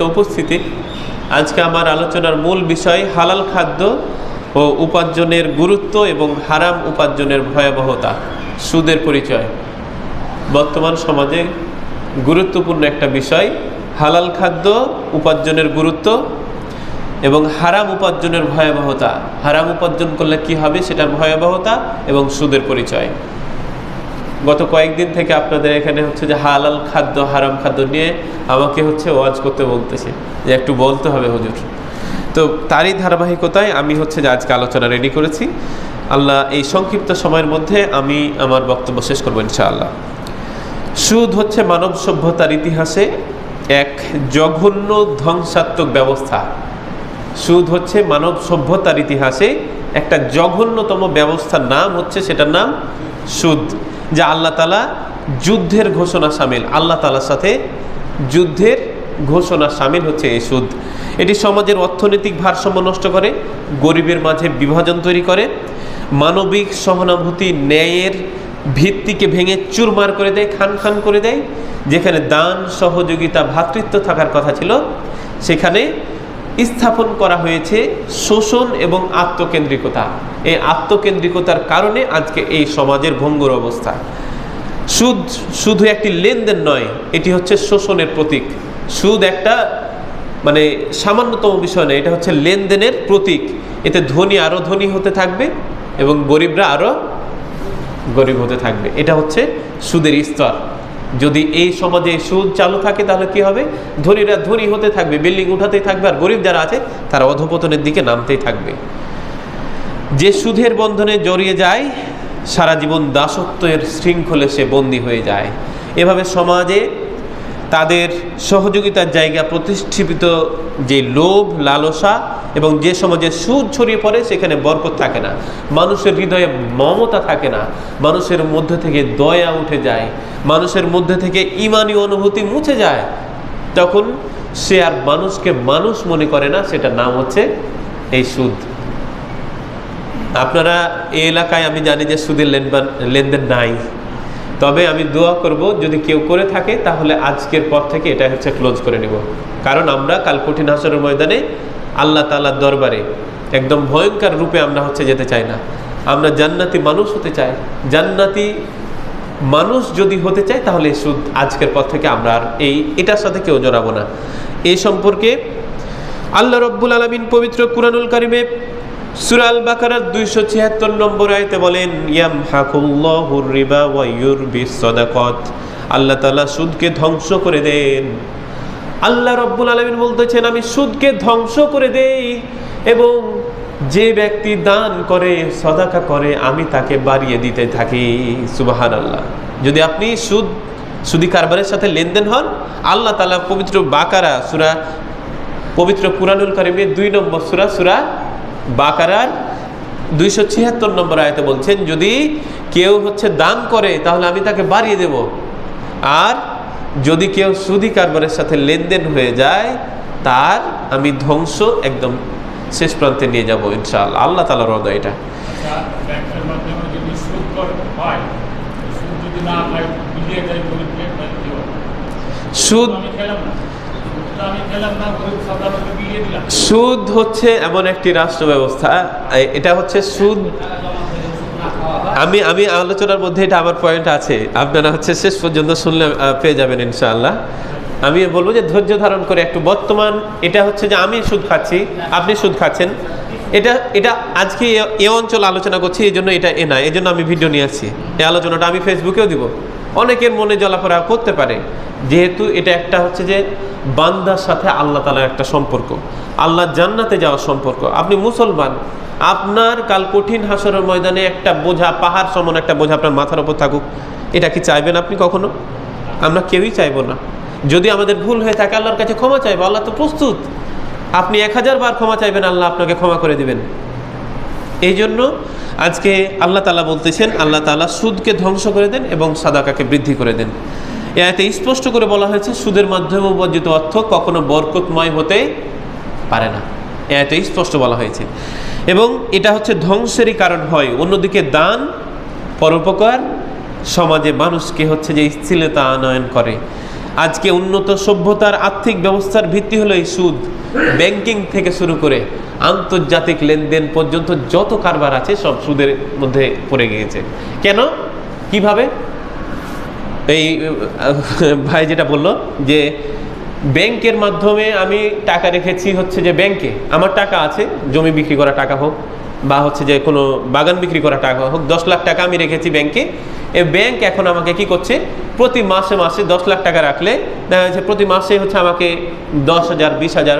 উপস্থিতি আজকে আমার আলোচনার মূল বিষয় হালাল খাদ্য ও উপার্জনের গুরুত্ব এবং হারাম উপার্জনের ভয়াবহতা। সুদের পরিচয় বর্তমান সমাজে গুরুত্বপূর্ণ একটা বিষয়। হালাল খাদ্য উপার্জনের গুরুত্ব এবং হারাম উপার্জনের ভয়াবহতা। হারাম উপার্জন করলে কি হবে সেটার ভয়াবহতা এবং সুদের পরিচয়। গত কয়েকদিন থেকে আপনাদের এখানে হচ্ছে যে হালাল খাদ্য হারাম খাদ্য নিয়ে আমাকে হচ্ছে ওয়াজ করতে বলতেছে যে একটু বলতে হবে হুজুর। তো তারই ধারাবাহিকতায় আমি হচ্ছে যে আজকে আলোচনা রেডি করেছি। আল্লাহ এই সংক্ষিপ্ত সময়ের মধ্যে আমি আমার বক্তব্য শেষ করবো ইনশাআল্লাহ। সুদ হচ্ছে মানব সভ্যতার ইতিহাসে এক জঘন্য ধ্বংসাত্মক ব্যবস্থা। সুদ হচ্ছে মানব সভ্যতার ইতিহাসে একটা জঘন্যতম ব্যবস্থার নাম হচ্ছে, সেটার নাম সুদ। যা আল্লাহ তাআলা যুদ্ধের ঘোষণা সামিল, আল্লাহ তাআলার সাথে যুদ্ধের ঘোষণা সামিল হচ্ছে এই সুদ। এটি সমাজের অর্থনৈতিক ভারসাম্য নষ্ট করে, গরিবের মাঝে বিভাজন তৈরি করে, মানবিক সহানুভূতি ন্যায়ের ভিত্তিকে ভেঙে চুরমার করে দেয়, খান খান করে দেয়। যেখানে দান, সহযোগিতা, ভ্রাতৃত্ব থাকার কথা ছিল সেখানে স্থাপন করা হয়েছে শোষণ এবং আত্মকেন্দ্রিকতা। এই আত্মকেন্দ্রিকতার কারণে আজকে এই সমাজের ভঙ্গুর অবস্থা। সুদ শুধু একটি লেনদেন নয়, এটি হচ্ছে শোষণের প্রতীক। সুদ একটা সামান্যতম বিষয় নয়, এটা হচ্ছে লেনদেনের প্রতীক। এতে ধনী আরো ধনী হতে থাকবে এবং গরিবরা আরো গরিব হতে থাকবে। এটা হচ্ছে সুদের স্তর। যদি এই সমাজে সুদ চালু থাকে তাহলে কি হবে? ধনীরা ধনী হতে থাকবে, বিল্ডিং উঠাতেই থাকবে, আর গরিব যারা আছে তারা অধপতনের দিকে নামতেই থাকবে। যে সুদের বন্ধনে জড়িয়ে যায় সারা জীবন দাসত্বের শৃঙ্খলে সে বন্দী হয়ে যায়। এভাবে সমাজে তাদের সহযোগিতার জায়গা প্রতিষ্ঠিত যে লোভ, লালসা এবং যে সমাজে সুদ ছড়িয়ে পড়ে সেখানে বরকত থাকে না, মানুষের হৃদয়ে মমতা থাকে না, মানুষের মধ্যে থেকে দয়া উঠে যায়, মানুষের মধ্যে থেকে ঈমানি অনুভূতি মুছে যায়। তখন সে আর মানুষকে মানুষ মনে করে না, সেটার নাম হচ্ছে এই সুদ। আপনারা এই এলাকায় আমি জানি যে সুদের লেনদেন নাই, তবে আমি দোয়া করব যদি কেউ করে থাকে তাহলে আজকের পর থেকে এটা হচ্ছে ক্লোজ করে নেব। কারণ আমরা কাল কঠিন হাসরের ময়দানে আল্লাহ তাআলার দরবারে একদম ভয়ঙ্কর রূপে আমরা হচ্ছে যেতে চাই না। আমরা জান্নাতি মানুষ হতে চাই। জান্নাতি মানুষ যদি হতে চাই তাহলে সুদ আজকের পর থেকে আমরা আর এটার সাথে কেউ জড়াবো না। এই সম্পর্কে আল্লাহ রাব্বুল আলামিন পবিত্র কুরআনুল কারিমে সূরা আল বাকারার 276 নম্বর আয়াতে বলেন, ইয়ামহাকুল্লাহুর রিবা ওয়া ইউরবিস সাদাকাত। আল্লাহ তাআলা সুদকে ধ্বংস করে দেন। আল্লাহ রাব্বুল আলামিন বলতেছেন, আমি সুদকে ধ্বংস করে দেই এবং যে ব্যক্তি দান করে, সাদাকা করে, আমি তাকে বাড়িয়ে দিতে থাকি। সুবহানাল্লাহ। যদি আপনি সুদি কারবারের সাথে লেনদেন হন, আল্লাহ তাআলা পবিত্র বাকারা সূরা, পবিত্র কুরআনুল কারীমের 2 নম্বর সূরা বাকারার 276 নম্বর আয়াতে বলছেন, যদি কেউ হচ্ছে দান করে তাহলে আমি তাকে বাড়িয়ে দেব, আর যদি কেউ সুদি কারবারের সাথে লেনদেন হয়ে যায় তার আমি ধ্বংস একদম শেষ প্রান্তে নিয়ে যাব ইনশাআল্লাহ। আল্লাহ তাআলার ওয়াদা এটা। সুদ হচ্ছে এমন একটি রাষ্ট্র ব্যবস্থা, এটা হচ্ছে সুদ। আমি আলোচনার মধ্যে এটা আমার পয়েন্ট আছে, আপনারা হচ্ছে শেষ পর্যন্ত শুনলে পেয়ে যাবেন ইনশাআল্লাহ। আমি বলবো যে ধৈর্য ধারণ করে একটু। বর্তমান এটা হচ্ছে যে আমি সুদ খাচ্ছি, আপনি সুদ খাচ্ছেন, এটা আজকে এ অঞ্চল আলোচনা করছি, এই জন্য এটা না, এই জন্য আমি ভিডিও নিয়ে আসছি। এই আলোচনাটা আমি ফেসবুকেও দিব, অনেকের মনে জ্বলাপোড়া করতে পারে, যেহেতু এটা একটা হচ্ছে যে বান্দার সাথে আল্লাহ তাআলার একটা সম্পর্ক, আল্লাহ জান্নাতে যাওয়ার সম্পর্ক। আপনি মুসলমান, আপনার কাল কঠিন হাসরের ময়দানে একটা বোঝা, পাহাড় সমান একটা বোঝা আপনার মাথার উপর থাকুক, এটা কি চাইবেন আপনি কখনো? আমরা কেউই চাইবো না। যদি আমাদের ভুল হয়ে থাকে আল্লাহর কাছে ক্ষমা চাইবো, আল্লাহ তো প্রস্তুত। আপনি 1000 বার ক্ষমা চাইবেন, আল্লাহ আপনাকে ক্ষমা করে দিবেন। এই জন্য আজকে আল্লাহ তাআলা বলতেছেন, আল্লাহ তাআলা সুদকে ধ্বংস করে দেন এবং সাদাকাকে বৃদ্ধি করে দেন। এতে স্পষ্ট করে বলা হয়েছে সুদের মাধ্যমে উপার্জিত অর্থ কখনো বরকতময় হতে পারে না, এতে স্পষ্ট বলা হয়েছে, এবং এটা হচ্ছে ধ্বংসেরই কারণ হয়। অন্যদিকে দান, পরোপকার সমাজে মানুষকে হচ্ছে যে স্থিরতা আনয়ন করে। আজকে উন্নত সভ্যতার আর্থিক ব্যবস্থার ভিত্তি হলো এই সুদ। ব্যাংকিং থেকে শুরু করে আন্তর্জাতিক লেনদেন পর্যন্ত যত কারবার আছে সব সুদের মধ্যে পড়ে গিয়েছে। কেন, কিভাবে? এই ভাই যেটা বললো যে ব্যাংকের মাধ্যমে আমি টাকা রেখেছি, হচ্ছে যে ব্যাংকে আমার টাকা আছে, জমি বিক্রি করা টাকা হোক বা হচ্ছে যে কোনো বাগান বিক্রি করা টাকা হোক, 10 লাখ টাকা আমি রেখেছি ব্যাংকে। এই ব্যাংক এখন আমাকে কি করছে, প্রতি মাসে মাসে 10 লাখ টাকা রাখলে দেখা যাচ্ছে প্রতি মাসে হচ্ছে আমাকে 10,000, 20,000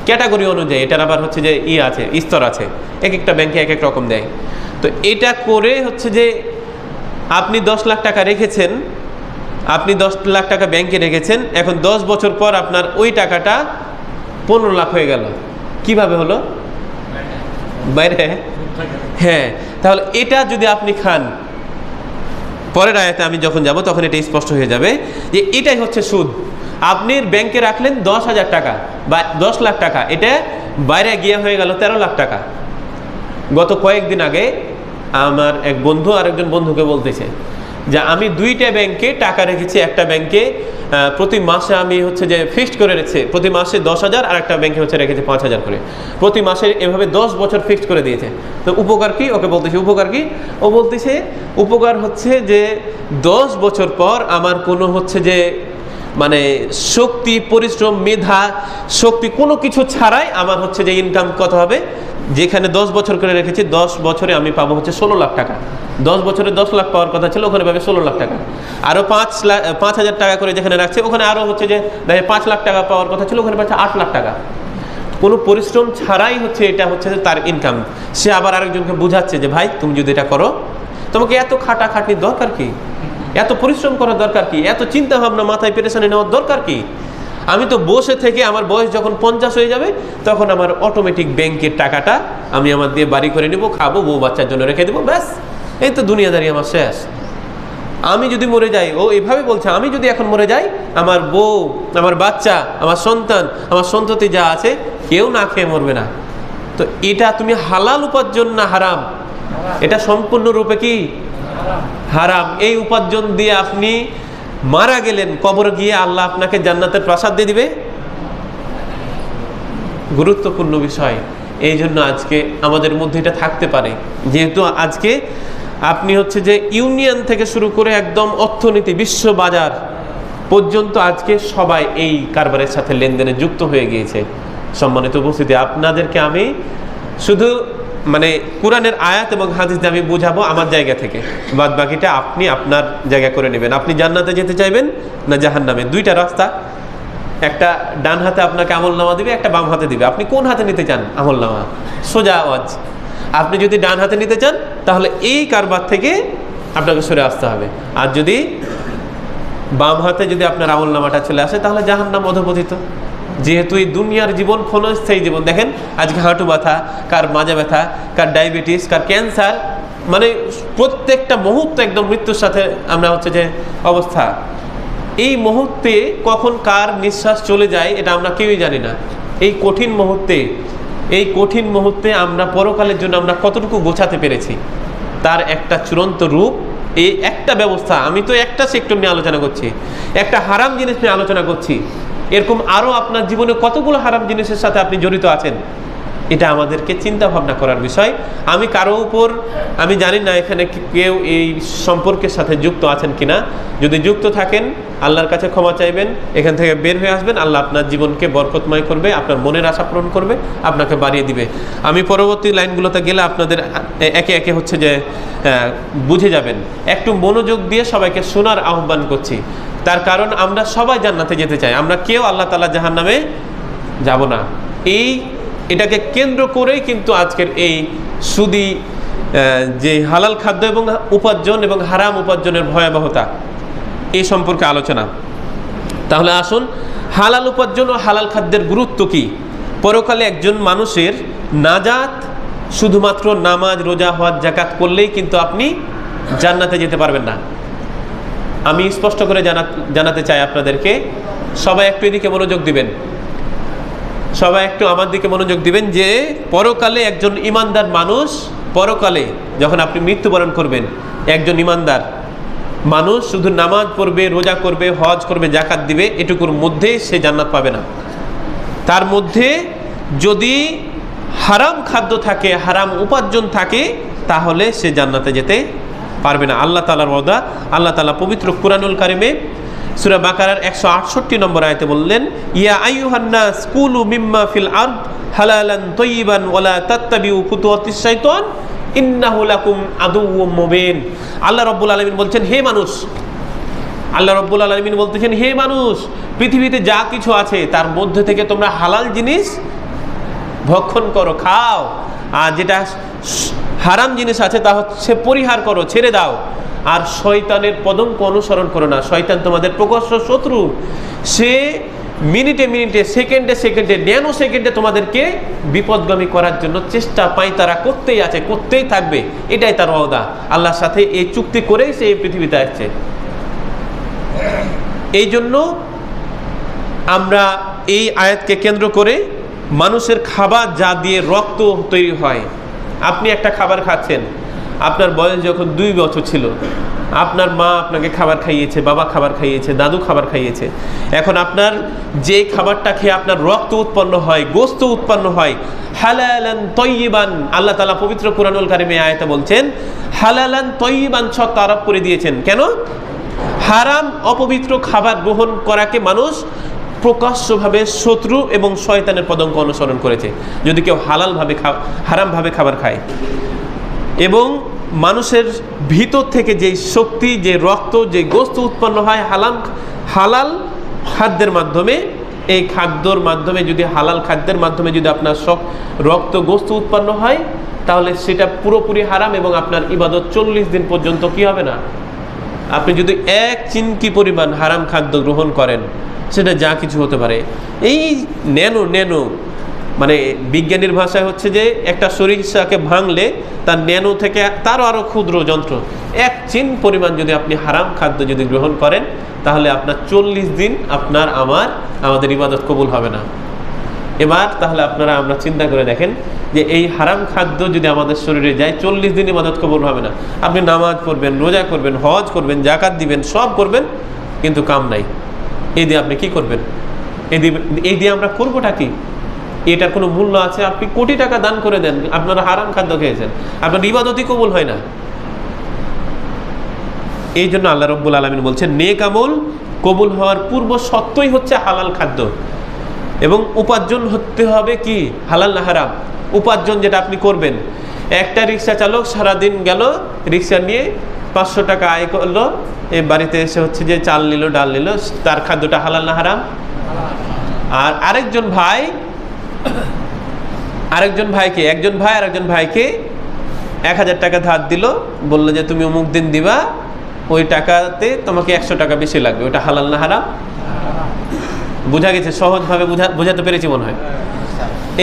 ক্যাটাগরি অনুযায়ী, এটার আবার হচ্ছে যে আছে, স্তর আছে, এক একটা ব্যাংকে এক এক রকম দেয়। তো এটা করে হচ্ছে যে আপনি 10 লাখ টাকা রেখেছেন, আপনি 10 লাখ টাকা ব্যাংকে রেখেছেন, এখন 10 বছর পর আপনার ওই টাকাটা 15 লাখ হয়ে গেল। কিভাবে হলো? বাইরে। হ্যাঁ, তাহলে এটা যদি আপনি খান, পরের আয়াতে আমি যখন যাব তখন এটা স্পষ্ট হয়ে যাবে যে এটাই হচ্ছে সুদ। আপনি ব্যাংকে রাখলেন 10,000 টাকা বা 10 লাখ টাকা, এটা বাইরে গিয়ে হয়ে গেল 13 লাখ টাকা। গত কয়েকদিন আগে আমার এক বন্ধু আরেকজন বন্ধুকে বলতেছে যে আমি 2টা ব্যাংকে টাকা রেখেছি, একটা ব্যাংকে প্রতি মাসে আমি হচ্ছে যে ফিক্সড করে রেখেছি প্রতি মাসে 10,000, আর একটা ব্যাংকে হচ্ছে রেখেছে 5,000 করে, প্রতি মাসে এভাবে 10 বছর ফিক্সড করে দিয়েছে। তো উপকার কি? ওকে বলতেছে উপকার কি? ও বলতেছে উপকার হচ্ছে যে 10 বছর পর আমার কোনো হচ্ছে যে মানে শক্তি, পরিশ্রম, মেধা, শক্তি কোনো কিছু ছাড়াই আমার হচ্ছে যে ইনকাম কত হবে, যেখানে 10 বছর করে রেখেছি 10 বছরে আমি পাবো হচ্ছে 16 লাখ টাকা। 10 বছরে 10 লাখ পাওয়ার কথা ছিল, ওখানে পাবে 16 লাখ টাকা। আরও 5,000 টাকা করে যেখানে রাখছে ওখানে আরও হচ্ছে যে 5 লাখ টাকা পাওয়ার কথা ছিল, ওখানে পাচ্ছে 8 লাখ টাকা। কোনো পরিশ্রম ছাড়াই হচ্ছে এটা হচ্ছে তার ইনকাম। সে আবার আরেকজনকে বুঝাচ্ছে যে ভাই তুমি যদি এটা করো, তোমাকে এত খাটাখাটনির দরকার কি, এত পরিশ্রম করার দরকার কি, এত চিন্তা ভাবনা মাথায় পেরেশানি নেওয়ার দরকার কি? আমি তো বসে থেকে আমার বয়স যখন 50 হয়ে যাবে তখন আমার অটোমেটিক ব্যাংকের টাকাটা আমি আমার দিয়ে বাড়ি করে নেবো, খাবো, বউ বাচ্চার জন্য রেখে দেবো, ব্যাস, এই তো দুনিয়াদারি আমার শেষ। আমি যদি মরে যাই, ও এভাবে বলছে, আমি যদি এখন মরে যাই আমার বউ, আমার বাচ্চা, আমার সন্তান, আমার সন্ততি যা আছে কেউ না খেয়ে মরবে না। তো এটা তুমি হালাল উপার্জন না হারাম? এটা সম্পূর্ণরূপে কি হারাম। এই উপার্জন দিয়ে আপনি মারা গেলেন, কবরে গিয়ে আল্লাহ আপনাকে জান্নাতের প্রাসাদ দিয়ে দিবে। গুরুত্বপূর্ণ বিষয়। এই জন্য আজকে আমাদের মধ্যে এটা থাকতে পারে, যেহেতু আজকে আপনি হচ্ছে যে ইউনিয়ন থেকে শুরু করে একদম অর্থনীতি, বিশ্ব বাজার পর্যন্ত আজকে সবাই এই কারবারের সাথে লেনদেনে যুক্ত হয়ে গিয়েছে। সম্মানিত উপস্থিতি, আপনাদেরকে আমি শুধু মানে কোরআনের আয়াত এবং হাদিস আমি বুঝাবো আমার জায়গা থেকে, বাদ বাকিটা আপনি আপনার জায়গা করে নেবেন। আপনি জান্নাতে যেতে চাইবেন না জাহান্নামে? 2টা রাস্তা, একটা ডান হাতে আপনাকে আমলনামা দিবে, একটা বাম হাতে দিবে। আপনি কোন হাতে নিতে চান আমলনামা? সোজা আওয়াজ। আপনি যদি ডান হাতে নিতে চান তাহলে এই কারবার থেকে আপনাকে সরে আসতে হবে, আর যদি বাম হাতে যদি আপনার আমলনামাটা চলে আসে তাহলে জাহান্নাম অধঃপতিত। যেহেতু এই দুনিয়ার জীবন ক্ষণস্থায়ী জীবন। দেখেন আজকে হাঁটু ব্যথা, কার মাজা ব্যথা, কার ডায়াবেটিস, কার ক্যান্সার, মানে প্রত্যেকটা মুহূর্ত একদম মৃত্যুর সাথে আমরা হচ্ছে যে অবস্থা। এই মুহূর্তে কখন কার নিঃশ্বাস চলে যায় এটা আমরা কেউই জানি না। এই কঠিন মুহূর্তে আমরা পরকালের জন্য আমরা কতটুকু গোছাতে পেরেছি তার একটা চূড়ান্ত রূপ এই একটা ব্যবস্থা। আমি তো একটা সেক্টর নিয়ে আলোচনা করছি, একটা হারাম জিনিস নিয়ে আলোচনা করছি। এরকম আরও আপনার জীবনে কতগুলো হারাম জিনিসের সাথে আপনি জড়িত আছেন, এটা আমাদেরকে চিন্তা ভাবনা করার বিষয়। আমি কারো উপর, আমি জানি না এখানে কেউ এই সম্পর্কের সাথে যুক্ত আছেন কিনা। যদি যুক্ত থাকেন আল্লাহর কাছে ক্ষমা চাইবেন, এখান থেকে বের হয়ে আসবেন। আল্লাহ আপনার জীবনকে বরকতময় করবে, আপনার মনের আশা পূরণ করবে, আপনাকে বাড়িয়ে দিবে। আমি পরবর্তী লাইনগুলোতে গেলে আপনাদের একে একে হচ্ছে যে বুঝে যাবেন। একটু মনোযোগ দিয়ে সবাইকে শোনার আহ্বান করছি, তার কারণ আমরা সবাই জান্নাতে যেতে চাই, আমরা কেউ আল্লাহ তাআলা জাহান্নামে যাব না। এটাকে কেন্দ্র করেই কিন্তু আজকের এই সুদি যে হালাল খাদ্য এবং উপার্জন এবং হারাম উপার্জনের ভয়াবহতা এই সম্পর্কে আলোচনা। তাহলে আসুন, হালাল উপার্জন ও হালাল খাদ্যের গুরুত্ব কি। পরকালে একজন মানুষের নাজাত শুধুমাত্র নামাজ, রোজা, হজ, যাকাত করলেই কিন্তু আপনি জান্নাতে যেতে পারবেন না। আমি স্পষ্ট করে জানাতে চাই আপনাদেরকে। সবাই একটু এদিকে মনোযোগ দিবেন, সবাই একটু আমার দিকে মনোযোগ দিবেন যে পরকালে একজন ইমানদার মানুষ, পরকালে যখন আপনি মৃত্যুবরণ করবেন, একজন ইমানদার মানুষ শুধু নামাজ পড়বে, রোজা করবে, হজ করবে, যাকাত দিবে, এটুকুর মধ্যেই সে জান্নাত পাবে না। তার মধ্যে যদি হারাম খাদ্য থাকে, হারাম উপার্জন থাকে, তাহলে সে জান্নাতে যেতে পারবে না। আল্লাহ তাআলার ওয়াদা, আল্লাহ তাআলা পবিত্র কুরআনুল কারিমে সূরা বাকারার 168 নম্বর আয়াতে বললেন, ইয়া আইয়ুহান নাস কুলু মিম্মা ফিল আরদ হালালান তাইয়িবান ওয়ালা তাত্তাবিউ খুতুওয়াতিশ শাইতান ইন্নাহু লাকুম আদুউম মুবিন। আল্লাহ রাব্বুল আলামিন বলছেন, হে মানুষ, আল্লাহ রাব্বুল আলামিন বলতেছেন, হে মানুষ, পৃথিবীতে যা কিছু আছে তার মধ্যে থেকে তোমরা হালাল জিনিস ভক্ষণ করো, খাও, আর যেটা হারাম জিনিস আছে তা হচ্ছে পরিহার করো, ছেড়ে দাও। আর শয়তানের পদঙ্ক অনুসরণ করো না। শয়তান তোমাদের প্রকাশ্য শত্রু। সে মিনিটে মিনিটে, সেকেন্ডে সেকেন্ডে, ন্যানো সেকেন্ডে তোমাদেরকে বিপদগামী করার জন্য চেষ্টা পাই তারা করতেই আছে, করতেই থাকবে। এটাই তার ওয়াদা। আল্লাহর সাথে এই চুক্তি করেই সে এই পৃথিবীতে আসছে। এই জন্য আমরা এই আয়াতকে কেন্দ্র করে মানুষের খাবার যা দিয়ে রক্ত তৈরি হয়, আপনি একটা খাবার খাচ্ছেন, আপনার বয়স যখন 2 বছর ছিল, আপনার মা আপনাকে খাবার খাইয়েছে, বাবা খাবার খাইয়েছে, দাদু খাবার খাইয়েছে। এখন আপনার যে খাবারটা খেয়ে আপনার রক্ত উৎপন্ন হয়, গোশত উৎপন্ন হয়, হালালান তাইয়িবান, আল্লাহ তাআলা পবিত্র কুরআনুল কারিমে আয়াতে বলছেন, হালালান তাইয়িবান শর্ত আরোপ করে দিয়েছেন। কেন? হারাম অপবিত্র খাবার গ্রহণ করাকে মানুষ প্রকাশ্যভাবে শত্রু এবং শয়তানের পদঙ্ক অনুসরণ করেছে। যদি কেউ হারামভাবে খাবার খায়, এবং মানুষের ভিতর থেকে যে শক্তি, যে রক্ত, যে গোশত উৎপন্ন হয় হালাল খাদ্যের মাধ্যমে, এই খাদ্যর মাধ্যমে যদি, হালাল খাদ্যের মাধ্যমে যদি আপনার রক্ত গোশত উৎপন্ন হয়, তাহলে সেটা পুরোপুরি হারাম এবং আপনার ইবাদত 40 দিন পর্যন্ত কি হবে না। আপনি যদি 1 চিনকি পরিমাণ হারাম খাদ্য গ্রহণ করেন, সেটা যা কিছু হতে পারে। এই ন্যানো মানে বিজ্ঞানীর ভাষায় হচ্ছে যে একটা সরিষাকে ভাঙলে তার ন্যানো থেকে তারও আরও ক্ষুদ্র যন্ত্র, 1 চিন পরিমাণ যদি আপনি হারাম খাদ্য যদি গ্রহণ করেন, তাহলে আপনার 40 দিন আমাদের ইবাদত কবুল হবে না। এবার তাহলে আমরা চিন্তা করে দেখেন যে এই হারাম খাদ্য যদি আমাদের শরীরে যায়, 40 দিন ইবাদত কবুল হবে না। আপনি নামাজ পড়বেন, রোজা করবেন, হজ করবেন, যাকাত দিবেন, সব করবেন, কিন্তু কাম নাই। এই দিয়ে আপনি কি করবেন? এই দিয়ে আমরা করবোটা কি? এটার কোনো মূল্য আছে? আপনি কোটি টাকা দান করে দেন, আপনারা হারাম খাদ্য খেয়েছেন, আপনার ইবাদতই কবুল হয় না। এই জন্য আল্লাহ রাব্বুল আলামিন বলছেন, নেক আমল কবুল হওয়ার পূর্ব শর্তই হচ্ছে হালাল খাদ্য, এবং উপার্জন হতে হবে কি হালাল না হারাম। উপার্জন যেটা আপনি করবেন, একটা রিক্সা চালক সারাদিন গেল, রিক্সা নিয়ে 500 টাকা আয় করলো, এই বাড়িতে এসে হচ্ছে যে চাল নিল, ডাল নিল, তার খাদ্যটা হালাল না হারাম? আর একজন ভাই আরেকজন ভাইকে 1000 টাকা ধার দিল, বললো যে তুমি অমুক দিন দিবা, ওই টাকাতে তোমাকে 100 টাকা বেশি লাগবে, ওটা হালাল না হারাম? বোঝা গেছে? সহজভাবে বোঝাতে পেরেছি মনে হয়।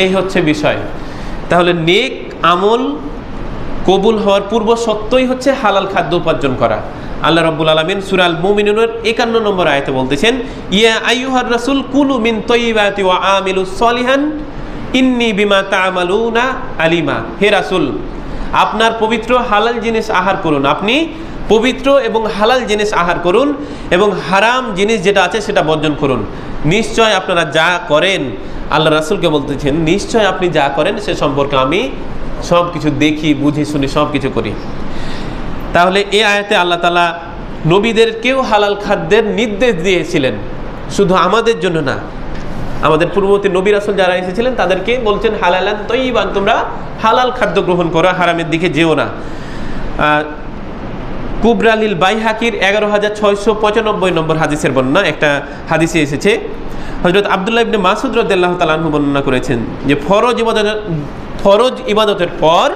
এই হচ্ছে বিষয়। তাহলে নেক আমল কবুল হওয়ার পূর্ব শর্তই হচ্ছে হালাল খাদ্য উপার্জন করা। আল্লাহ রাব্বুল আলামিন সূরা আল মুমিনুনের 51 নম্বর আয়াতে বলতেছেন, ইয়া আইয়ুহার রাসূল কুলু মিন তাইয়িবাতি ওয়া আমিলুস সলিহান ইন্নী বিমা তা'মালুনা আলিমা। হে রাসূল, আপনার পবিত্র হালাল জিনিস আহার করুন। আপনি পবিত্র এবং হালাল জিনিস আহার করুন, এবং হারাম জিনিস যেটা আছে সেটা বর্জন করুন। নিশ্চয় আপনারা যা করেন, আল্লাহ রাসূলকে বলতেছেন, নিশ্চয় আপনি যা করেন সে সম্পর্কে আমি সব কিছু দেখি, বুঝি, শুনি, সব কিছু করি। তাহলে এই আয়াতে আল্লাহ তাআলা নবীদেরকেও হালাল খাদ্যের নির্দেশ দিয়েছিলেন, শুধু আমাদের জন্য না, আমাদের পূর্ববর্তী নবী রাসূল যারা এসেছিলেন তাদেরকে বলছেন হালালান তাইয়িবান, তোমরা হালাল খাদ্য গ্রহণ করো, হারামের দিকে যেও না। কুবরালিল বাইহাকির 11695 নম্বর হাদিসের বর্ণনা, একটা হাদিসে এসেছে, হযরত আব্দুল্লাহ ইবনে মাসউদ রাদিয়াল্লাহু তাআলা আনহু বর্ণনা করেছেন যে ফরজ ইবাদতের পর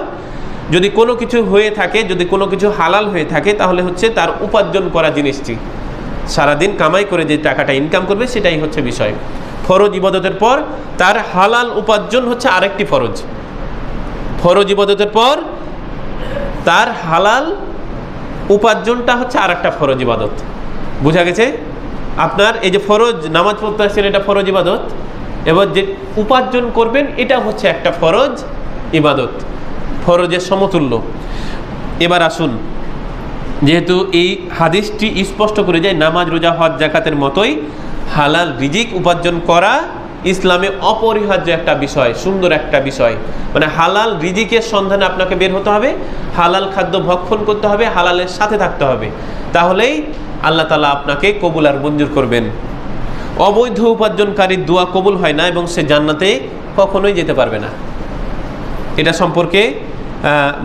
যদি কোনো কিছু হয়ে থাকে, যদি কোনো কিছু হালাল হয়ে থাকে, তাহলে হচ্ছে তার উপার্জন করা জিনিসটি, সারাদিন কামাই করে যে টাকাটা ইনকাম করবে, সেটাই হচ্ছে বিষয়। ফরজ ইবাদতের পর তার হালাল উপার্জন হচ্ছে আরেকটি ফরজ। ফরজ ইবাদতের পর তার হালাল উপার্জনটা হচ্ছে আরেকটা ফরজ ইবাদত। বোঝা গেছে? আপনার এই যে ফরজ নামাজ পড়তে আসছেন, এটা ফরজ ইবাদত, এবার যে উপার্জন করবেন এটা হচ্ছে একটা ফরজ ইবাদত, ফরজের সমতুল্য। এবার আসুন, যেহেতু এই হাদিসটি স্পষ্ট করে যায় নামাজ, রোজা, হজ, যাকাতের মতোই হালাল রিজিক উপার্জন করা ইসলামে অপরিহার্য একটা বিষয়, সুন্দর একটা বিষয়। মানে হালাল রিজিকের সন্ধানে আপনাকে বের হতে হবে, হালাল খাদ্য ভক্ষণ করতে হবে, হালালের সাথে থাকতে হবে, তাহলেই আল্লাহ তাআলা আপনাকে কবুল আর মঞ্জুর করবেন। অবৈধ উপার্জনকারীর দোয়া কবুল হয় না এবং সে জান্নাতে কখনোই যেতে পারবে না। এটা সম্পর্কে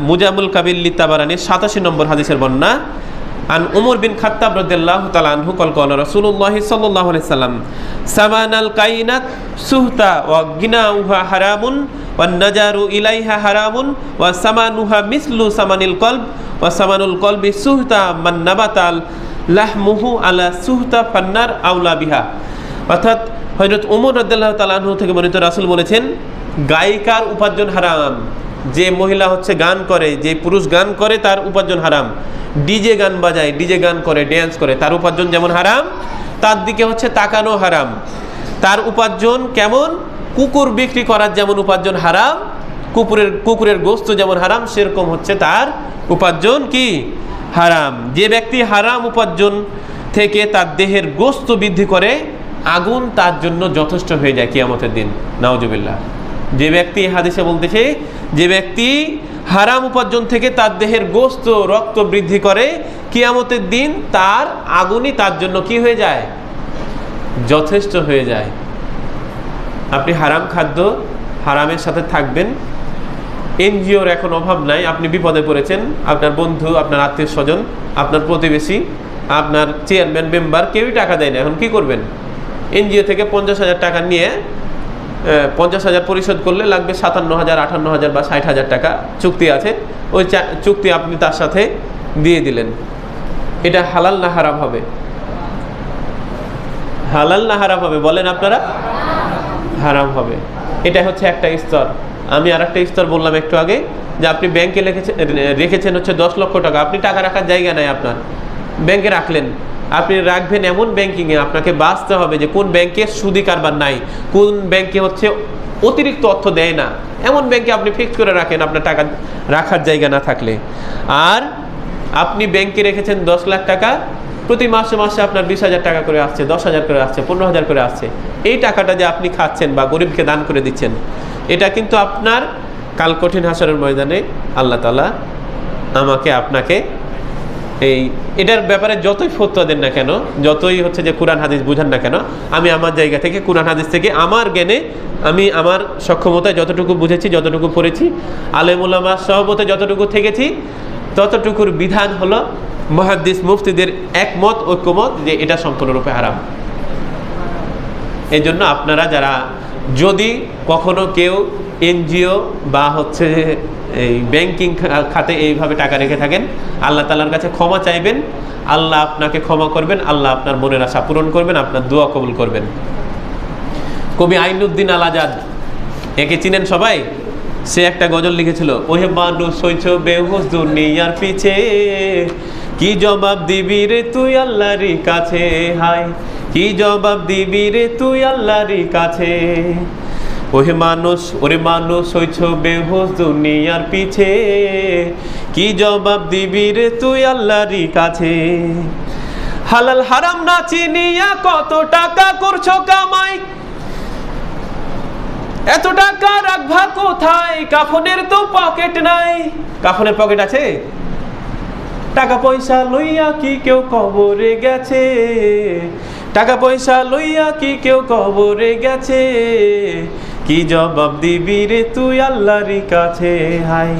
মুজামুল কাবিল লিতাবারানির 87 নম্বর হাদিসের বর্ণনা। আন উমর বিন খাত্তাব রাদিয়াল্লাহু তাআলা আনহু ক্বাল রাসূলুল্লাহ সাল্লাল্লাহু আলাইহি সাল্লাম সামানাল কাইনাত সুহতা ওয়া গিনাউহা হারামুন ওয়ান নাজারু ইলাইহা হারামুন ওয়া সামানুহা মিসলু সামানিল কলব ওয়া সামানুল কলবি সুহতা মান নাবাতাল লাহমুহু আলা সুহতা ফান্নার আউলা বিহা। অর্থাৎ হযরত ওমর রাদিয়াল্লাহু তাআলা আনহু থেকে বর্ণিত, রাসূল বলেছেন গায়িকার উপার্জন হারাম। যে মহিলা হচ্ছে গান করে, যে পুরুষ গান করে তার উপার্জন হারাম। ডিজে গান বাজায়, ডিজে গান করে, ড্যান্স করে, তার উপার্জন যেমন হারাম, তার দিকে হচ্ছে তাকানো হারাম। তার উপার্জন কেমন? কুকুর বিক্রি করার যেমন উপার্জন হারাম, কুকুরের গোস্ত যেমন হারাম, সেরকম হচ্ছে তার উপার্জন কি? হারাম। যে ব্যক্তি হারাম উপার্জন থেকে তার দেহের গোস্ত বৃদ্ধি করে, আগুন তার জন্য যথেষ্ট হয়ে যায় কিয়ামতের দিন। নাউজুবিল্লাহ। যে ব্যক্তি, হাদিসে বলতেছে, যে ব্যক্তি হারাম উপার্জন থেকে তার দেহের গোস্ত, রক্ত বৃদ্ধি করে, কিয়ামতের দিন তার আগুনই তার জন্য কি হয়ে যায়? যথেষ্ট হয়ে যায়। আপনি হারাম খাদ্য, হারামের সাথে থাকবেন। এনজিওর এখন অভাব নাই। আপনি বিপদে পড়েছেন, আপনার বন্ধু, আপনার আত্মীয় স্বজন, আপনার প্রতিবেশী, আপনার চেয়ারম্যান, মেম্বার কেউই টাকা দেয় না। এখন কি করবেন? এনজিও থেকে 50,000 টাকা নিয়ে 50,000 পরিশোধ করলে লাগবে 57,000, 58,000 বা 60,000 টাকা চুক্তি আছে। ওই চুক্তি আপনি তার সাথে দিয়ে দিলেন। এটা হালাল না হারাম হবে? হালাল না হারাম হবে বলেন আপনারা? হারাম হবে। এটা হচ্ছে একটা স্তর। আমি আর একটা স্তর বললাম একটু আগে, যে আপনি ব্যাংকে রেখেছেন হচ্ছে 10 লক্ষ টাকা। আপনি টাকা রাখার জায়গা নাই, আপনার ব্যাংকে রাখলেন। আপনি রাখবেন এমন ব্যাংকিংয়ে, আপনাকে বাঁচতে হবে যে কোন ব্যাংকে সুদি কারবার নাই, কোন ব্যাংকে হচ্ছে অতিরিক্ত অর্থ দেয় না, এমন ব্যাংকে আপনি ফিক্স করে রাখেন আপনার টাকা রাখার জায়গা না থাকলে। আর আপনি ব্যাংকে রেখেছেন 10 লাখ টাকা, প্রতি মাসে মাসে আপনার 20,000 টাকা করে আসছে, 10,000 করে আসছে, 15,000 করে আসছে। এই টাকাটা যে আপনি খাচ্ছেন বা গরিবকে দান করে দিচ্ছেন, এটা কিন্তু আপনার কাল কঠিন হাসরের ময়দানে আল্লাহ তাআলা আমাকে আপনাকে এটার ব্যাপারে যতই ফতোয়া দেন না কেন, যতই হচ্ছে যে কোরআন হাদিস বুঝান না কেন, আমি আমার জায়গা থেকে কোরআন হাদিস থেকে আমার জ্ঞানে, আমি আমার সক্ষমতায় যতটুকু বুঝেছি, যতটুকু পড়েছি, আলেম উলামা সহবতে যতটুকু থেকেছি, ততটুকুর বিধান হলো মুহাদ্দিস মুফতিদের একমত, ঐক্যমত যে এটা সম্পূর্ণরূপে হারাম। এই জন্য আপনারা যারা, যদি কখনো কেউ এনজিও বা হচ্ছে এই ব্যাংকিং খাতে এইভাবে টাকা রেখে থাকেন, আল্লাহ তাআলার কাছে ক্ষমা চাইবেন। আল্লাহ আপনাকে ক্ষমা করবেন, আল্লাহ আপনার মনের আশা পূরণ করবেন, আপনার দোয়া কবুল করবেন। কবি আইনুদ্দিন আল আজাদ, একে চিনেন সবাই? সে একটা গজল লিখেছিল, ওহে মানুষ হইছ বেহুশ দুনিয়ার পিছে, কি জবাব দিবি রে তুই আল্লাহর কাছে, হায় কি জবাব দিবি রে তুই আল্লাহর কাছে। ওহে মানুষ, ওরে মানুষ হইছ বেহুশ দুনিয়ার পিছে, কি জবাব দিবি রে তুই আল্লাহর কাছে। হালাল হারাম না চিনিয়া কত টাকা করছো কামাই, এত টাকা রাখবা কোথায়? কাফনের তো পকেট নাই। কাফনের পকেট আছে? টাকা পয়সা লইয়া কি কেউ কবরে গেছে? টাকা পয়সা লইয়া কি কেউ কবরে গেছে? কি জবাব দিবি রে তুই আল্লাহর কাছে, হায়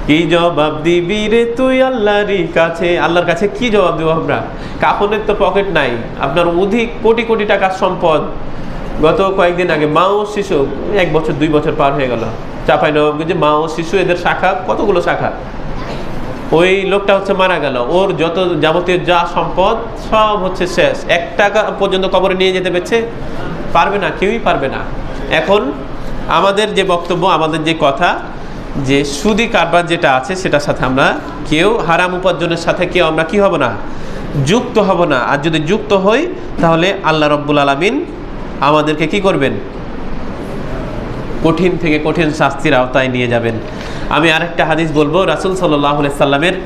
কি জবাব দিবি রে তুই আল্লাহর কাছে। আল্লাহর কাছে কি জবাব দেবো আমরা? কাফনের তো পকেট নাই, আপনার অধিক কোটি কোটি টাকার সম্পদ। গত কয়েকদিন আগে মা ও শিশু, 1 বছর 2 বছর পার হয়ে গেল, চাঁপাইনবাবগঞ্জে মা ও শিশু এদের শাখা, কতগুলো শাখা, ওই লোকটা হচ্ছে মারা গেল, ওর যত যাবতীয় যা সম্পদ সব হচ্ছে শেষ। 1 টাকা পর্যন্ত কবরে নিয়ে যেতে পারবে না, কেউই পারবে না। এখন আমাদের যে বক্তব্য, আমাদের যে কথা, যে সুদি কারবার যেটা আছে সেটার সাথে আমরা কেউ, হারাম উপার্জনের সাথে কেউ আমরা কি হব না, যুক্ত হব না। আর যদি যুক্ত হই তাহলে আল্লাহ রব্বুল আলামিন আমাদেরকে কি করবেন? কঠিন থেকে কঠিন শাস্তির আওতায় নিয়ে যাবেন। আমি আরেকটা হাদিস বলবো, রাসূল সাল্লাল্লাহু আলাইহি সাল্লামের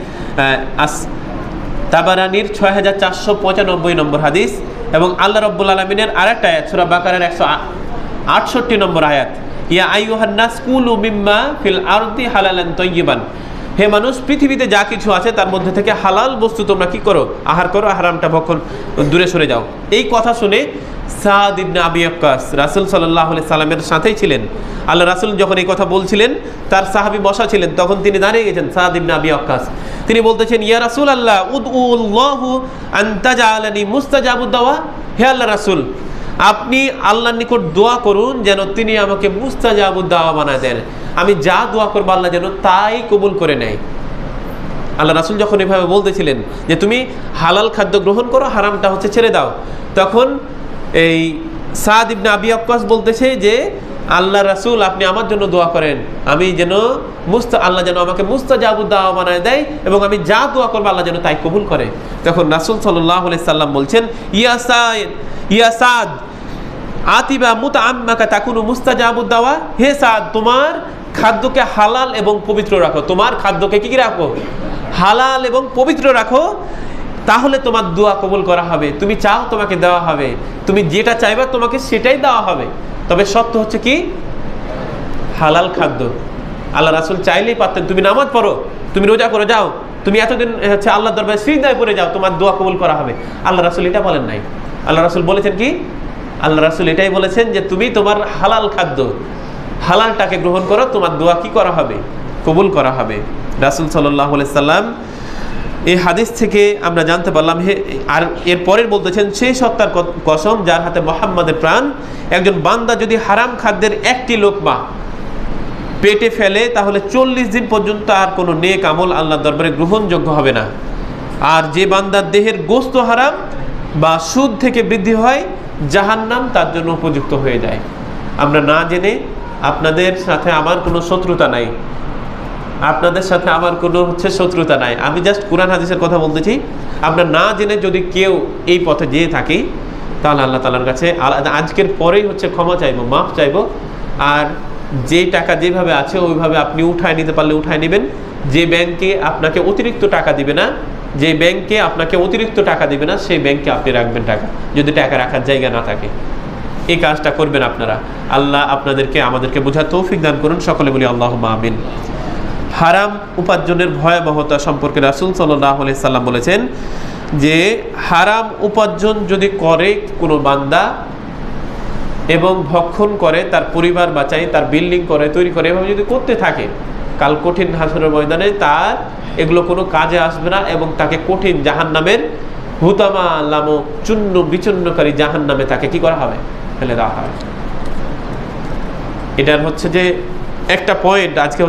তাবারানির 6495 নম্বর হাদিস, এবং আল্লাহ রাব্বুল আলামিনের আরেকটা আয়াত সূরা বাকারার 168 নম্বর আয়াত, ইয়া আইয়ুহান নাস কুলু মিম্মা ফিল আরদি হালালান তাইয়িবান, হে মানুষ পৃথিবীতে যা কিছু আছে তার মধ্যে থেকে হালাল বস্তু তোমরা কি করো, আহার করো, হারামটা ভক্ষণ দূরে সরে যাও। এই কথা শুনে সাদ ইবনে আবি ওয়াক্কাস রাসূল সাল্লাল্লাহু আলাইহি সাল্লামের সাথেই ছিলেন। আল্লাহ রাসূল যখন এই কথা বলছিলেন তার সাহাবী বসা ছিলেন, তখন তিনি দাঁড়িয়ে গেছেন। সাদ ইবনে আবি ওয়াক্কাস তিনি বলতেছেন, ইয়া রাসূলুল্লাহ উদউল্লাহু আন তাজআলানি মুস্তাজাবুদ দাওয়া, হে আল্লাহ রাসূল আপনি আল্লাহর নিকট দোয়া করুন যেন তিনি আমাকে মুস্তাজাবুদ দাওয়া বানায় দেন, আমি যা দোয়া করবো আল্লাহ যেন তাই কবুল করে নেয়। আল্লাহ রাসূল যখন এভাবে বলতেছিলেন যে তুমি হালাল খাদ্য গ্রহণ করো, হারামটা হচ্ছে ছেড়ে দাও, তখন এই সাদ ইবনে আবি ওয়াক্কাস বলতেছে যে আল্লাহ রাসূল আপনি আমার জন্য দোয়া করেন, আমি যেন আল্লাহ যেন আমাকে মুস্তাজাবুদ দাওয়া বানায় দেয় এবং আমি যা দোয়া করবো আল্লাহ যেন তাই কবুল করে। তখন রাসূল সাল্লাল্লাহু আলাইহি সাল্লাম বলছেন, ইয়া সাদ আতিবা মুতাআম্মাকা তাকুনু মুস্তাজাবুদ দাওয়া, হে সাদ তোমার খাদ্যকে হালাল এবং পবিত্র রাখো, তোমার খাদ্যকে কি রাখো, হালাল এবং পবিত্র রাখো, তাহলে তোমার দোয়া কবুল করা হবে, তুমি চাও তোমাকে দেওয়া হবে, তুমি যেটা চাইবা তোমাকে সেটাই দেওয়া হবে, তবে শর্ত হচ্ছে কি হালাল খাদ্য। আল্লাহ রাসূল চাইলেই পারতেন তুমি নামাজ পড়ো, তুমি রোজা করে যাও, তুমি এতদিন হচ্ছে আল্লাহর দরবারে সিজদায় পড়ে যাও, তোমার দোয়া কবুল করা হবে। আল্লাহ রাসূল এটা বলেন নাই। আল্লাহ রাসূল বলেছেন কি, আল্লাহ রাসূল এটাই বলেছেন যে তুমি তোমার হালাল খাদ্য হালালটাকে গ্রহণ করো, তোমার দোয়া কি করা হবে, কবুল করা হবে। রাসূল সাল্লাল্লাহু আলাইহি সাল্লাম এই হাদিস থেকে আমরা জানতে পারলাম, আর এর পরের বলতেছেন, সেই সত্তার কসম যার হাতে মুহাম্মাদের প্রাণ, একজন বান্দা যদি হারাম খাদ্যের একটি লোকমা পেটে ফেলে তাহলে 40 দিন পর্যন্ত আর কোনো নেক আমল আল্লাহর দরবারে গ্রহণযোগ্য হবে না। আর যে বান্দার দেহের গোশত হারাম বা সুদ থেকে বৃদ্ধি হয়, জাহান্নাম তার জন্য উপযুক্ত হয়ে যায়। আমরা না জেনে, আপনাদের সাথে আমার কোনো শত্রুতা নাই, আপনাদের সাথে আমার কোনো শত্রুতা নাই, আমি জাস্ট কুরআন হাদিসের কথা বলতেছি। আমরা না জেনে যদি কেউ এই পথে যেয়ে থাকি তাহলে আল্লাহ তাআলার কাছে আজকের পরেই ক্ষমা চাইবো, মাফ চাইবো। আর যে টাকা যেভাবে আছে ওইভাবে আপনি উঠায় নিতে পারলে উঠায় নেবেন। যে ব্যাংকে আপনাকে অতিরিক্ত টাকা দিবে না, যে ব্যাংকে আপনাকে অতিরিক্ত টাকা দিবে না, সেই ব্যাংকে আপনি রাখবেন টাকা, যদি টাকা রাখার জায়গা না থাকে। এই কাজটা করবেন আপনারা। আল্লাহ আপনাদেরকে আমাদেরকে বোঝার তৌফিক দান করুন, সকলে বলি আল্লাহুম্মা আমিন। হারাম উপার্জনের ভয়াবহতা সম্পর্কে রাসূল সাল্লাল্লাহু আলাইহি সাল্লাম বলেছেন যে হারাম উপার্জন যদি করে কোনো বান্দা এবং ভক্ষণ করে, তার পরিবার বাঁচায়, তার বিল্ডিং করে, তৈরি করে, এভাবে যদি করতে থাকে, কাল কঠিন হাসরের ময়দানে তার এগুলো কোনো কাজে আসবে না এবং তাকে কঠিন জাহান্নামের হুতামা নামক চূর্ণ বিচূর্ণকারী জাহান্নামে তাকে কি করা হবে, ফেলে দেওয়া হবে। এটার যে একটা পয়েন্ট। আজকে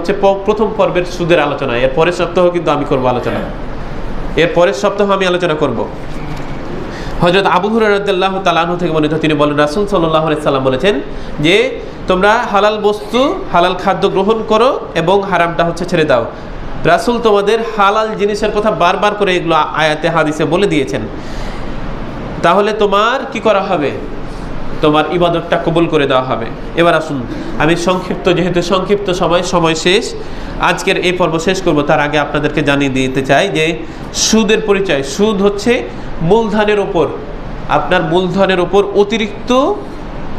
প্রথম পর্বের সুদের আলোচনা, এর পরের সপ্তাহ কিন্তু আমি করবো আলোচনা, এর পরের সপ্তাহ আমি আলোচনা করব। হযরত আবু হুরায়রা রাদিয়াল্লাহু তাআলা আনহু থেকে বর্ণিত, তিনি বলেন রাসূল সাল্লাল্লাহু আলাইহি সাল্লাম বলেছেন যে তোমরা হালাল বস্তু, হালাল খাদ্য গ্রহণ করো এবং হারামটা ছেড়ে দাও। রাসূল তোমাদের হালাল জিনিসের কথা বারবার করে এগুলো আয়াতে হাদিসে বলে দিয়েছেন। তাহলে তোমার কি করা হবে, তোমার ইবাদতটা কবুল করে দেওয়া হবে। এবার আসুন, আমি যেহেতু সংক্ষিপ্ত সময় শেষ, আজকের এই পর্ব শেষ করব, তার আগে আপনাদেরকে জানিয়ে দিতে চাই যে সুদের পরিচয়। সুদ মূলধনের ওপর, আপনার মূলধনের ওপর অতিরিক্ত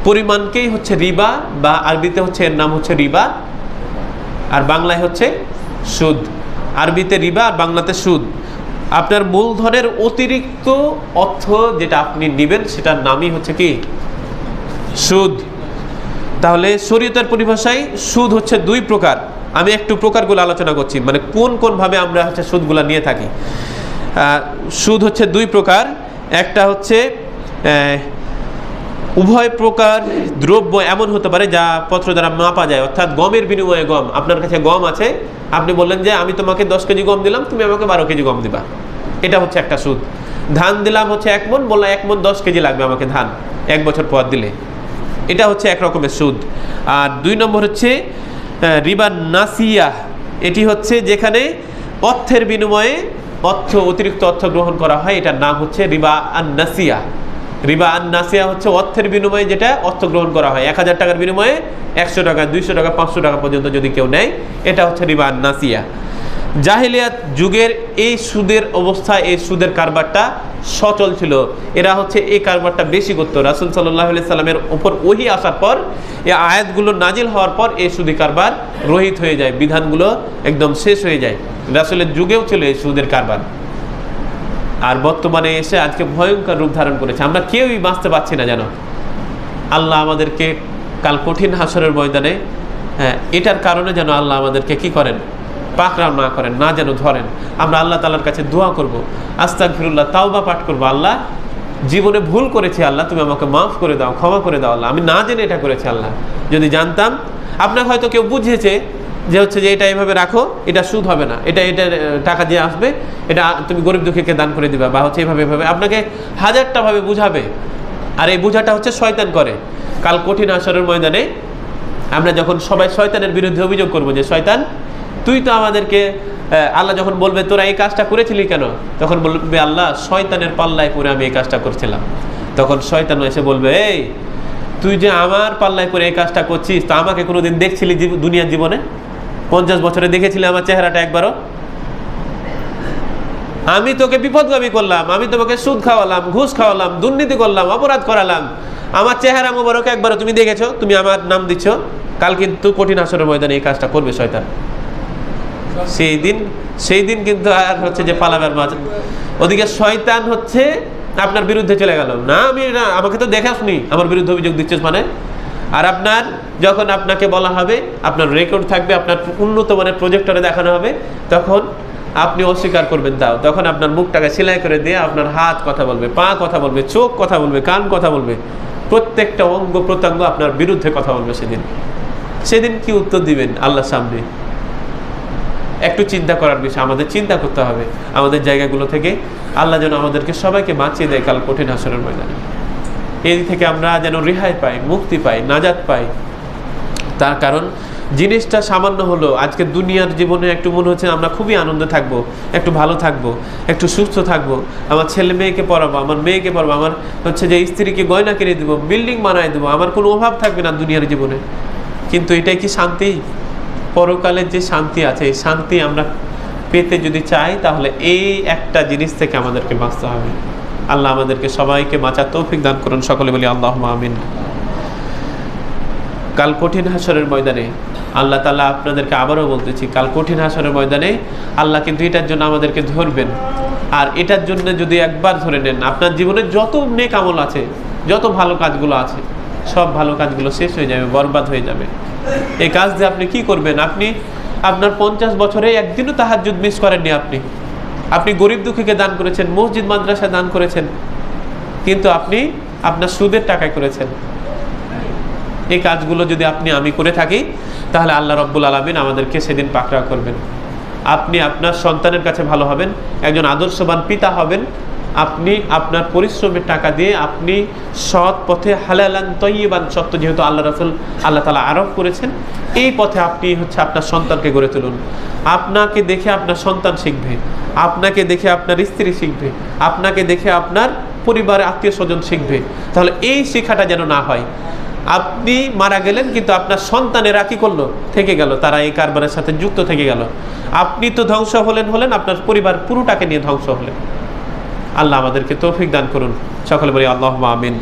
পরিমাণকেই রিবা, বা আরবিতে এর নাম রিবা, আর বাংলায় সুদ। আরবিতে রিবা আর বাংলাতে সুদ। আপনার মূলধনের অতিরিক্ত অর্থ যেটা আপনি নেবেন সেটার নামই কি, সুদ। তাহলে শরীয়তের পরিভাষায় সুদ দুই প্রকার। আমি একটু প্রকারগুলো আলোচনা করছি, মানে কোন ভাবে আমরা সুদগুলো নিয়ে থাকি। সুদ দুই প্রকার। একটা উভয় প্রকার দ্রব্য এমন হতে পারে যা পত্র দ্বারা মাপা যায়, অর্থাৎ গমের বিনিময়ে গম। আপনার কাছে গম আছে, আপনি বললেন যে আমি তোমাকে 10 কেজি গম দিলাম, তুমি আমাকে 12 কেজি গম দিবা, এটা একটা সুদ। ধান দিলাম 1 মণ, বললাম 1 মণ 10 কেজি লাগবে আমাকে ধান 1 বছর পর দিলে, এটা এক রকমের সুদ। আর 2 নম্বর রিবা নাসিয়া। এটি যেখানে অর্থের বিনিময়ে অতিরিক্ত অর্থ গ্রহণ করা হয়, এটার নাম রিবা আন নাসিয়া। রিবা আন নাসিয়া অর্থের বিনিময়ে যেটা অর্থ গ্রহণ করা হয়, 1000 টাকার বিনিময়ে 100 টাকা, 200 টাকা, 500 টাকা পর্যন্ত যদি কেউ নেয়, এটা রিবা আন নাসিয়া। জাহিলিয়াত যুগের এই সুদের অবস্থা, এই সুদের কারবারটা সচল ছিল। এরা হচ্ছে এই কারবারটা বেশি করতো। রাসূল সাল্লাল্লাহু আলাইহি সাল্লামের উপর ওহী আসার পর, এই আয়াতগুলো নাজিল হওয়ার পর এই সুদি কারবার রহিত হয়ে যায়, বিধানগুলো একদম শেষ হয়ে যায়। রাসূলের যুগেও ছিল এই সুদের কারবার, আর বর্তমানে এসে আজকে ভয়ঙ্কর রূপ ধারণ করেছে। আমরা কেউই বাঁচতে পারছি না যেন। আল্লাহ আমাদেরকে কাল কঠিন হাসরের ময়দানে এটার কারণে যেন আল্লাহ আমাদেরকে কি করেন, পাকড়াও না করেন, না যেন ধরেন। আমরা আল্লাহ তাআলার কাছে দোয়া করব, আস্তাগফিরুল্লাহ, তাওবা পাঠ করবো, আল্লাহ জীবনে ভুল করেছি, আল্লাহ তুমি আমাকে মাফ করে দাও, ক্ষমা করে দাও আল্লাহ, আমি না জেনে এটা করেছি আল্লাহ। যদি জানতাম, আপনাকে হয়তো কেউ বুঝিয়েছে যে হচ্ছে যে এটা এইভাবে রাখো, এটা সুদ হবে না, এটা টাকা দিয়ে আসবে, এটা তুমি গরিব দুঃখীকে দান করে দিবা, বা হচ্ছে এইভাবে এভাবে আপনাকে হাজারটা ভাবে বুঝাবে। আর এই বুঝাটা হচ্ছে শয়তান করে। কাল কঠিন হাসরের ময়দানে আমরা যখন সবাই শয়তানের বিরুদ্ধে অভিযোগ করবো যে শয়তান তুই তো আমাদেরকে, আল্লাহ যখন বলবে তোরা এই কাজটা করেছিলি কেন, তখন বলবে আল্লাহ শয়তানের পাল্লায় পরে আমি এই কাজটা করছিলাম। তখন শয়তান এসে বলবে, এই তুই যে আমার পাল্লায় পরে এই কাজটা করছিস, তা আমাকে কোনোদিন দেখছিলি দুনিয়ার জীবনে? 50 বছরে দেখেছিলি আমার চেহারাটা একবারও? আমি তোকে বিপদগামী করলাম, আমি তোমাকে সুদ খাওয়ালাম, ঘুষ খাওয়ালাম, দুর্নীতি করলাম, অপরাধ করালাম, আমার চেহারা মোবারক একবারও তুমি দেখেছো? তুমি আমার নাম দিচ্ছ, কাল কিন্তু কঠিন হাসরের ময়দানে এই কাজটা করবে শয়তান। সেই দিন কিন্তু আর হচ্ছে যে পালাবার মাঝে, ওদিকে শয়তান হচ্ছে আপনার বিরুদ্ধে চলে গেল, না আমি না, আমাকে তো দেখাসনি, আমার বিরুদ্ধে অভিযোগ দিচ্ছিস মানে। আর আপনার যখন আপনাকে বলা হবে, আপনার রেকর্ড থাকবে, আপনার উন্নত মানের প্রজেক্টরে দেখানো হবে, তখন আপনি অস্বীকার করবেন। তাও তখন আপনার মুখটাকে সেলাই করে দিয়ে আপনার হাত কথা বলবে, পা কথা বলবে, চোখ কথা বলবে, কান কথা বলবে, প্রত্যেকটা অঙ্গ প্রত্যঙ্গ আপনার বিরুদ্ধে কথা বলবে। সেদিন কি উত্তর দিবেন আল্লাহর সামনে? একটু চিন্তা করার বিষয়, আমাদের চিন্তা করতে হবে আমাদের জায়গাগুলো থেকে। আল্লাহ যেন আমাদেরকে সবাইকে বাঁচিয়ে দেয় কাল কঠিন হাসরের ময়দানে। এই থেকে আমরা যেন রেহাই পাই, মুক্তি পাই, নাজাত পাই। তার কারণ জিনিসটা সামান্য হলো, আজকে দুনিয়ার জীবনে একটু মনে হচ্ছে আমরা খুবই আনন্দে থাকবো, একটু ভালো থাকবো, একটু সুস্থ থাকবো, আমার ছেলে মেয়েকে পড়াবো, আমার মেয়েকে পড়াবো, আমার হচ্ছে যে স্ত্রীকে গয়না কিনে দেবো, বিল্ডিং বানায় দেবো, আমার কোনো অভাব থাকবে না দুনিয়ার জীবনে। কিন্তু এটাই কি শান্তি? পরকালের যে শান্তি আছে, এই শান্তি আমরা পেতে যদি চাই, তাহলে এই একটা জিনিস থেকে আমাদেরকে বাঁচতে হবে। আল্লাহ আমাদেরকে সবাইকে বাঁচার তৌফিক দান করুন, সকলে বলি আল্লাহুম্মা আমিন। কাল কঠিন হাসরের ময়দানে আল্লাহ তাআলা আপনাদেরকে আবারও বলতেছি, কাল কঠিন হাসরের ময়দানে আল্লাহ কিন্তু এটার জন্য আমাদেরকে ধরবেন। আর এটার জন্য যদি একবার ধরে নেন, আপনার জীবনে যত নেক আমল আছে, যত ভালো কাজগুলো আছে, সব ভালো কাজগুলো শেষ হয়ে যাবে, বরবাদ হয়ে যাবে। এই কাজ দিয়ে আপনি কি করবেন? আপনি আপনার 50 বছরে একদিনও তাহাজ্জুদ মিস করেননি। আপনি গরিব দুঃখীকে দান করেছেন, মসজিদ মাদ্রাসা দান করেছেন, কিন্তু আপনি আপনার সুদের টাকায় করেছেন। এই কাজগুলো যদি আমি করে থাকি, তাহলে আল্লাহ রাব্বুল আলামিন আমাদেরকে সেদিন পাকড়াও করবেন। আপনি আপনার সন্তানের কাছে ভালো হবেন, একজন আদর্শবান পিতা হবেন। আপনি আপনার পরিশ্রমের টাকা দিয়ে আপনি সৎ পথে হালালান তয়্যিবান, সত্য যেহেতু আল্লাহ তাআলা আরোপ করেছেন, এই পথে আপনি হচ্ছে আপনার সন্তানকে গড়ে তুলুন। আপনাকে দেখে আপনার সন্তান শিখবে, আপনাকে দেখে আপনার স্ত্রী শিখবে, আপনাকে দেখে আপনার পরিবারের আত্মীয় স্বজন শিখবে। তাহলে এই শিক্ষাটা যেন না হয়, আপনি মারা গেলেন কিন্তু আপনার সন্তানেরা কি করলো? থেকে গেল, তারা এই কারবারের সাথে যুক্ত থেকে গেল। আপনি তো ধ্বংস হলেন, আপনার পরিবার পুরোটাকে নিয়ে ধ্বংস হলেন। আল্লাহ আমাদেরকে তৌফিক দান করুন, সকলে বলি আল্লাহুম্মা আমিন।